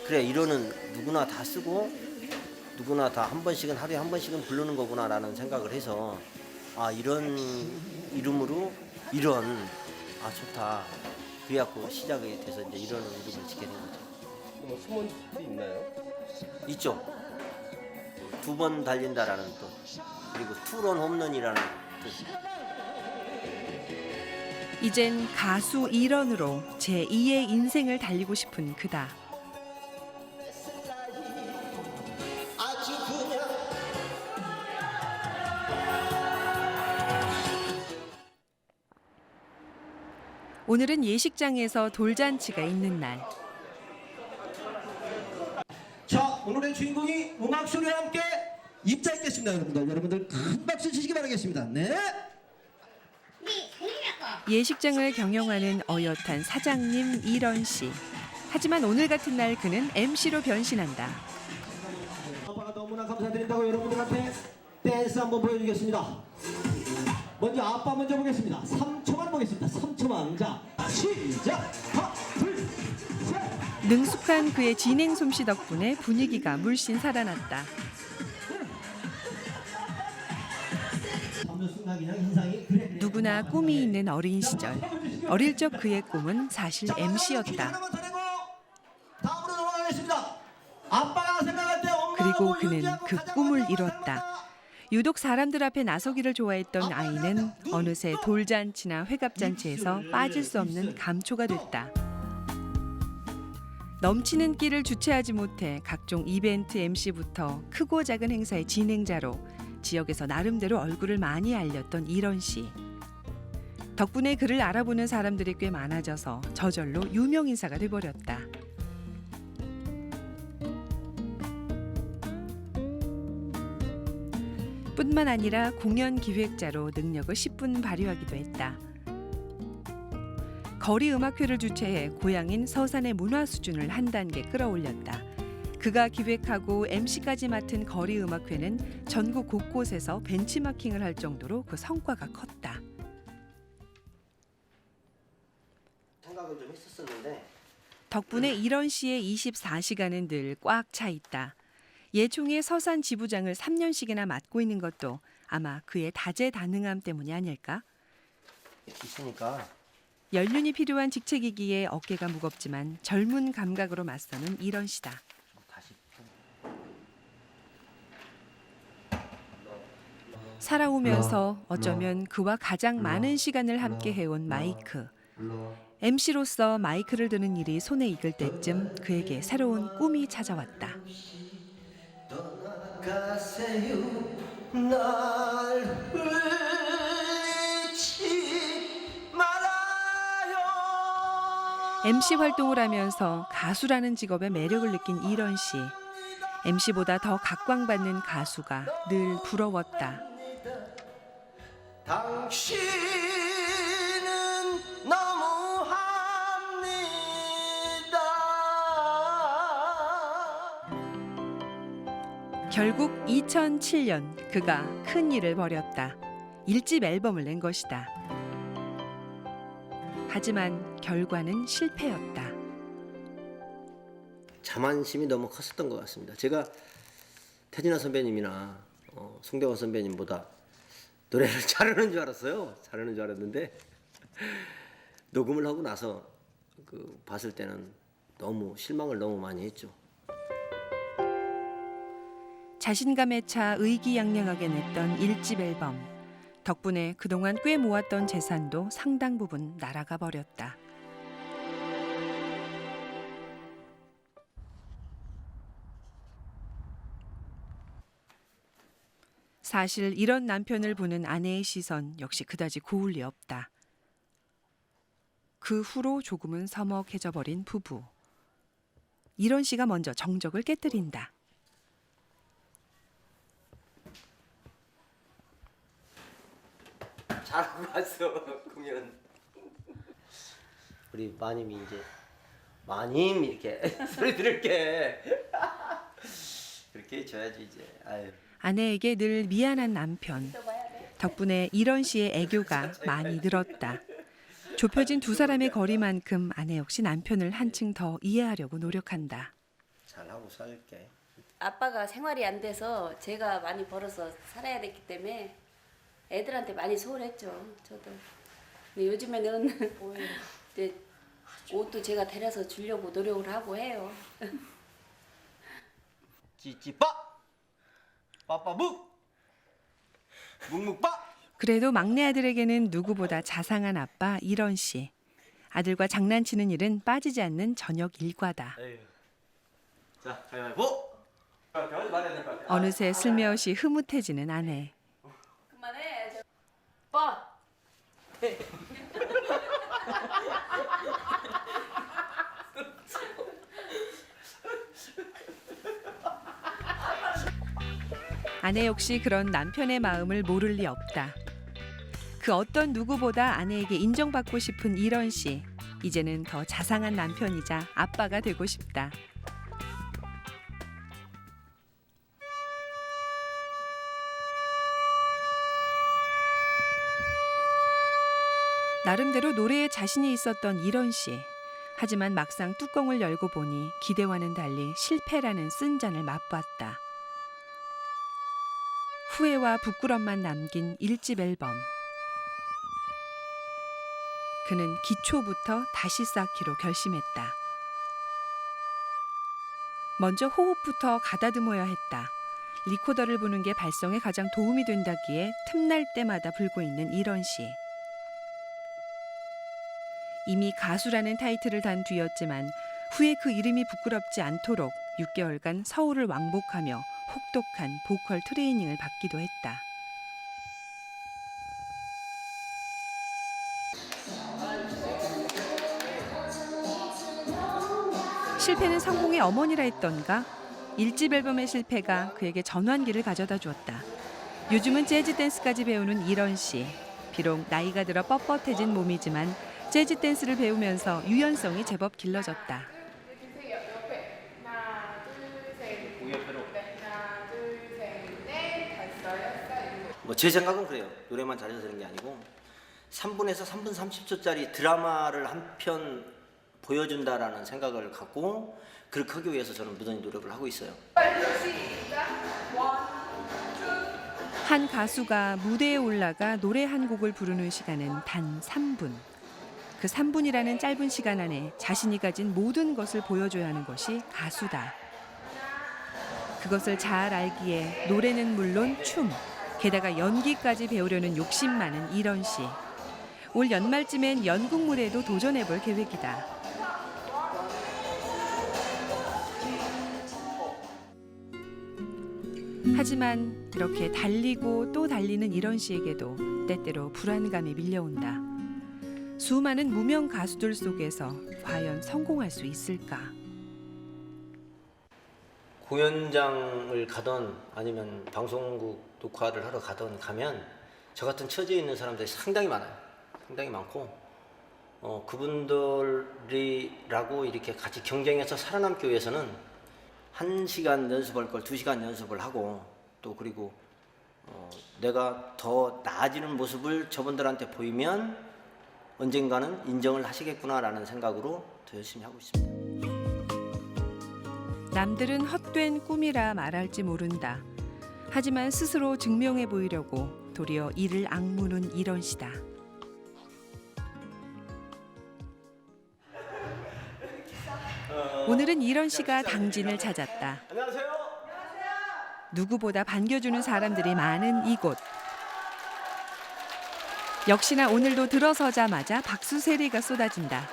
그래 이런은 누구나 다 쓰고 누구나 다 한 번씩은 하루에 한 번씩은 부르는 거구나라는 생각을 해서 아 이런 이름으로 이런 아 좋다. 그래갖고 시작이 돼서 이제 이런 이름을 짓게 된 거죠. 뭐 숨은 뜻이 있나요? 있죠. 두 번 달린다라는 뜻 그리고 투런 홈런이라는 뜻. 이젠 가수 일원으로 제2의 인생을 달리고 싶은 그다. 오늘은 예식장에서 돌잔치가 있는 날. 자, 오늘의 주인공이 음악 쇼리와 함께 입장 있겠습니다, 여러분들. 여러분들 큰 박수 치시기 바라겠습니다. 네. 예식장을 경영하는 어엿한 사장님 이런 씨. 하지만 오늘 같은 날 그는 MC로 변신한다. 아빠가 너무나 감사드린다고 여러분들한테 댄스 한번 보여주겠습니다. 먼저 아빠 먼저 보겠습니다. 3초만 보겠습니다. 3초만. 자, 시작. 하나, 둘, 셋. 능숙한 그의 진행 솜씨 덕분에 분위기가 물씬 살아났다. 누구나 꿈이 있는 어린 시절. 어릴 적 그의 꿈은 사실 MC였다. 다음으로 넘어가겠습니다. 아빠가 생각할 때 엄마가 그리고 그는 그 꿈을 이뤘다. 유독 사람들 앞에 나서기를 좋아했던 아이는 어느새 돌잔치나 회갑잔치에서 빠질 수 없는 감초가 됐다. 넘치는 끼를 주체하지 못해 각종 이벤트 MC부터 크고 작은 행사의 진행자로 지역에서 나름대로 얼굴을 많이 알렸던 이런 씨. 덕분에 그를 알아보는 사람들이 꽤 많아져서 저절로 유명 인사가 돼버렸다. 뿐만 아니라 공연 기획자로 능력을 10분 발휘하기도 했다. 거리 음악회를 주최해 고향인 서산의 문화 수준을 한 단계 끌어올렸다. 그가 기획하고 MC까지 맡은 거리 음악회는 전국 곳곳에서 벤치마킹을 할 정도로 그 성과가 컸다. 생각은 좀 했었었는데 덕분에 이런 씨의 24시간은 늘 꽉 차 있다. 예총의 서산 지부장을 3년씩이나 맡고 있는 것도 아마 그의 다재다능함 때문이 아닐까? 있으니까 연륜이 필요한 직책이기에 어깨가 무겁지만 젊은 감각으로 맞서는 이런 씨다. 살아오면서 어쩌면 그와 가장 많은 시간을 함께 해온 마이크. MC로서 마이크를 드는 일이 손에 익을 때쯤 그에게 새로운 꿈이 찾아왔다. 가세요 날 잊지 말아요. MC 활동을 하면서 가수라는 직업의 매력을 느낀 이런 씨. MC보다 더 각광받는 가수가 늘 부러웠다. 당신은 너무합니다. 결국 2007년 그가 큰 일을 벌였다. 1집 앨범을 낸 것이다. 하지만 결과는 실패였다. 자만심이 너무 컸었던 것 같습니다. 제가 태진아 선배님이나 송대화 선배님보다 노래를 잘하는 줄 알았어요. 잘하는 줄 알았는데 녹음을 하고 나서 봤을 때는 너무 실망을 너무 많이 했죠. 자신감에 차 의기양양하게 냈던 1집 앨범. 덕분에 그동안 꽤 모았던 재산도 상당 부분 날아가 버렸다. 사실 이런 남편을 보는 아내의 시선 역시 그다지 고울 리 없다. 그 후로 조금은 서먹해져 버린 부부. 이런 씨가 먼저 정적을 깨뜨린다. 잘하고 왔어 공연. 우리 마님이 이제 마님 이렇게 소리 들을게. 그렇게 해줘야지 이제. 아유. 아내에게 늘 미안한 남편. 덕분에 이런 씨의 애교가 많이 늘었다. 좁혀진 두 사람의 거리만큼 아내 역시 남편을 한층 더 이해하려고 노력한다. 잘하고 살게. 아빠가 생활이 안 돼서 제가 많이 벌어서 살아야 됐기 때문에 애들한테 많이 소홀했죠. 저도. 근데 요즘에는 이제 옷도 제가 데려서 주려고 노력을 하고 해요. 찌찌빠 빠빠묵 묵묵빠. 그래도 막내 아들에게는 누구보다 자상한 아빠 이런 씨. 아들과 장난치는 일은 빠지지 않는 저녁 일과다. 자, 가위바위보. 배우지 말아야 될 것 같아. 어느새 슬며시 흐뭇해지는 아내. 그만해. 오빠. 아내 역시 그런 남편의 마음을 모를 리 없다. 그 어떤 누구보다 아내에게 인정받고 싶은 이런 씨. 이제는 더 자상한 남편이자 아빠가 되고 싶다. 나름대로 노래에 자신이 있었던 이런 씨. 하지만 막상 뚜껑을 열고 보니 기대와는 달리 실패라는 쓴잔을 맛봤다. 후회와 부끄럼만 남긴 1집 앨범. 그는 기초부터 다시 쌓기로 결심했다. 먼저 호흡부터 가다듬어야 했다. 리코더를 부는 게 발성에 가장 도움이 된다기에 틈날 때마다 불고 있는 이런 씨. 이미 가수라는 타이틀을 단 뒤였지만 후에 그 이름이 부끄럽지 않도록 6개월간 서울을 왕복하며 혹독한 보컬 트레이닝을 받기도 했다. 실패는 성공의 어머니라 했던가? 1집 앨범의 실패가 그에게 전환기를 가져다 주었다. 요즘은 재즈 댄스까지 배우는 이런 씨. 비록 나이가 들어 뻣뻣해진 몸이지만 재즈 댄스를 배우면서 유연성이 제법 길러졌다. 제 생각은 그래요. 노래만 잘해서 되는 게 아니고 3분에서 3분 30초짜리 드라마를 한 편 보여준다라는 생각을 갖고 그렇게 하기 위해서 저는 무던히 노력을 하고 있어요. 한 가수가 무대에 올라가 노래 한 곡을 부르는 시간은 단 3분. 그 3분이라는 짧은 시간 안에 자신이 가진 모든 것을 보여줘야 하는 것이 가수다. 그것을 잘 알기에 노래는 물론 춤, 게다가 연기까지 배우려는 욕심 많은 이런 씨. 올 연말쯤엔 연극무대에도 도전해볼 계획이다. 하지만 이렇게 달리고 또 달리는 이런 씨에게도 때때로 불안감이 밀려온다. 수많은 무명 가수들 속에서 과연 성공할 수 있을까? 공연장을 가던 아니면 방송국 녹화를 하러 가면 저 같은 처지에 있는 사람들이 상당히 많아요. 상당히 많고 그분들이라고 이렇게 같이 경쟁해서 살아남기 위해서는 1시간 연습할 걸 2시간 연습을 하고 또 그리고 내가 더 나아지는 모습을 저분들한테 보이면 언젠가는 인정을 하시겠구나라는 생각으로 더 열심히 하고 있습니다. 남들은 헛된 꿈이라 말할지 모른다. 하지만 스스로 증명해 보이려고 도리어 이를 악무는 이런 씨다. 오늘은 이런 씨가 당진을 찾았다. 안녕하세요. 누구보다 반겨주는 사람들이 많은 이곳. 역시나 오늘도 들어서자마자 박수 세례가 쏟아진다.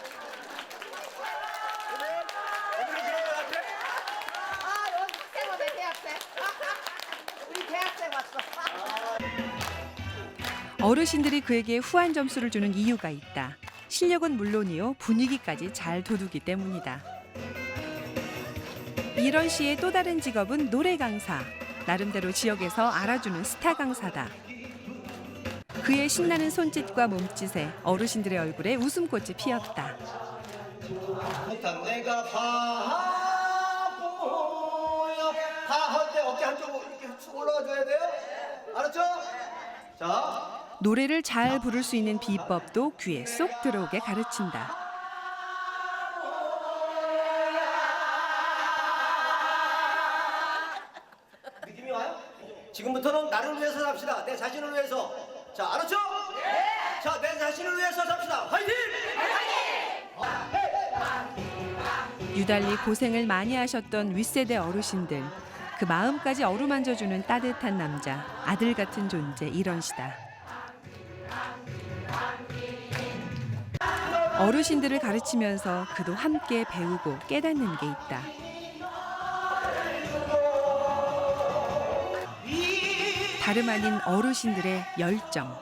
어르신들이 그에게 후한 점수를 주는 이유가 있다. 실력은 물론이요, 분위기까지 잘 돋우기 때문이다. 이런 씨의 또 다른 직업은 노래 강사. 나름대로 지역에서 알아주는 스타 강사다. 그의 신나는 손짓과 몸짓에 어르신들의 얼굴에 웃음꽃이 피었다. 내가 바보야 다 할 때 어깨 한쪽으로 이렇게 쭉 올라와줘야 돼요. 알았죠? 자. 노래를 잘 부를 수 있는 비법도 귀에 쏙 들어오게 가르친다. 느낌이 와요? 지금부터는 나를 위해서 삽시다. 내 자신을 위해서. 자, 알았죠? 네. 자, 내 자신을 위해서 삽시다. 화이팅! 유달리 고생을 많이 하셨던 윗세대 어르신들. 그 마음까지 어루만져주는 따뜻한 남자, 아들 같은 존재 이런 씨다. 어르신들을 가르치면서 그도 함께 배우고 깨닫는 게 있다. 다름 아닌 어르신들의 열정.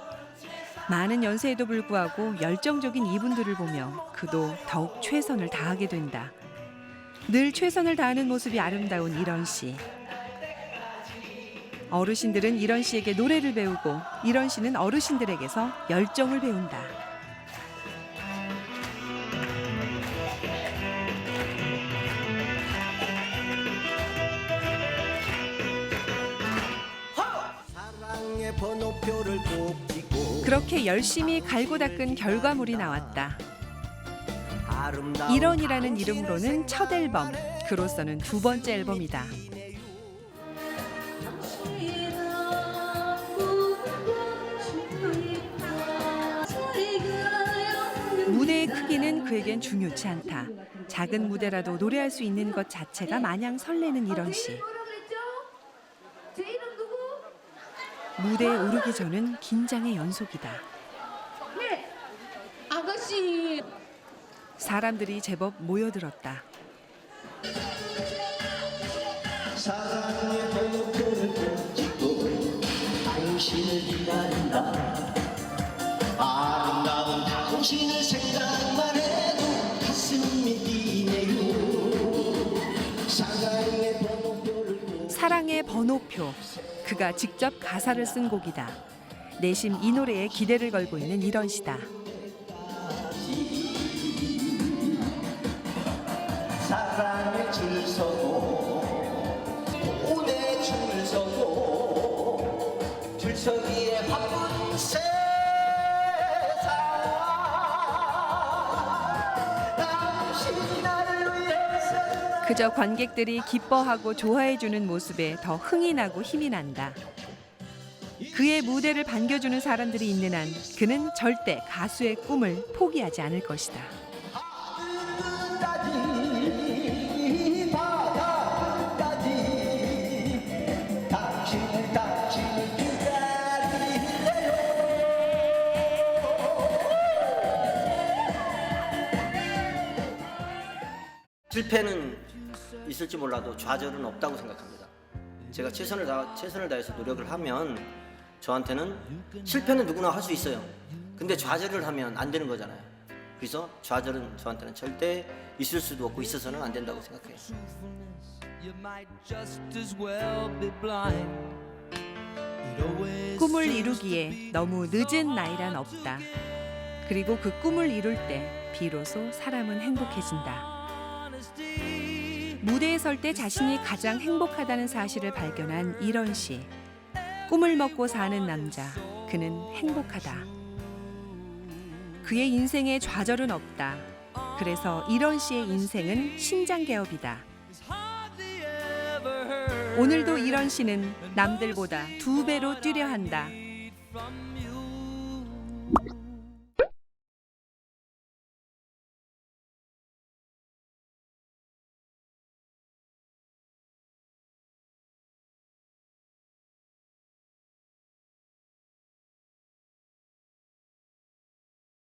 많은 연세에도 불구하고 열정적인 이분들을 보며 그도 더욱 최선을 다하게 된다. 늘 최선을 다하는 모습이 아름다운 이런 씨. 어르신들은 이런 씨에게 노래를 배우고 이런 씨는 어르신들에게서 열정을 배운다. 그렇게 열심히 갈고 닦은 결과물이 나왔다. 이런이라는 이름으로는 첫 앨범, 그로서는 두 번째 앨범이다. 무대의 크기는 그에겐 중요치 않다. 작은 무대라도 노래할 수 있는 것 자체가 마냥 설레는 이런 씨. 무대에 오르기 전은 긴장의 연속이다. 네, 아가씨. 사람들이 제법 모여들었다. 사랑의 번호표를 찍고 당신을 기다린다. 아름다운 당신을 생각만 해도 가슴이 뛰네요. 사랑의 번호표. 그가 직접 가사를 쓴 곡이다. 내심 이 노래에 기대를 걸고 있는 이런 시다. 사랑의 줄 서고 오래 줄 서고 줄서기에 바쁜 세상 당신이 나를 위해서 그저 관객들이 기뻐하고 좋아해주는 모습에 더 흥이 나고 힘이 난다. 그의 무대를 반겨주는 사람들이 있는 한 그는 절대 가수의 꿈을 포기하지 않을 것이다. 실패는 있을지 몰라도 좌절은 없다고 생각합니다. 제가 최선을 다해서 노력을 하면 저한테는 실패는 누구나 할 수 있어요. 근데 좌절을 하면 안 되는 거잖아요. 그래서 좌절은 저한테는 절대 있을 수도 없고 있어서는 안 된다고 생각해요. 꿈을 이루기에 너무 늦은 나이란 없다. 그리고 그 꿈을 이룰 때 비로소 사람은 행복해진다. 무대에 설 때 자신이 가장 행복하다는 사실을 발견한 이런 씨. 꿈을 먹고 사는 남자, 그는 행복하다. 그의 인생에 좌절은 없다. 그래서 이런 씨의 인생은 신장개업이다. 오늘도 이런 씨는 남들보다 2배로 뛰려 한다.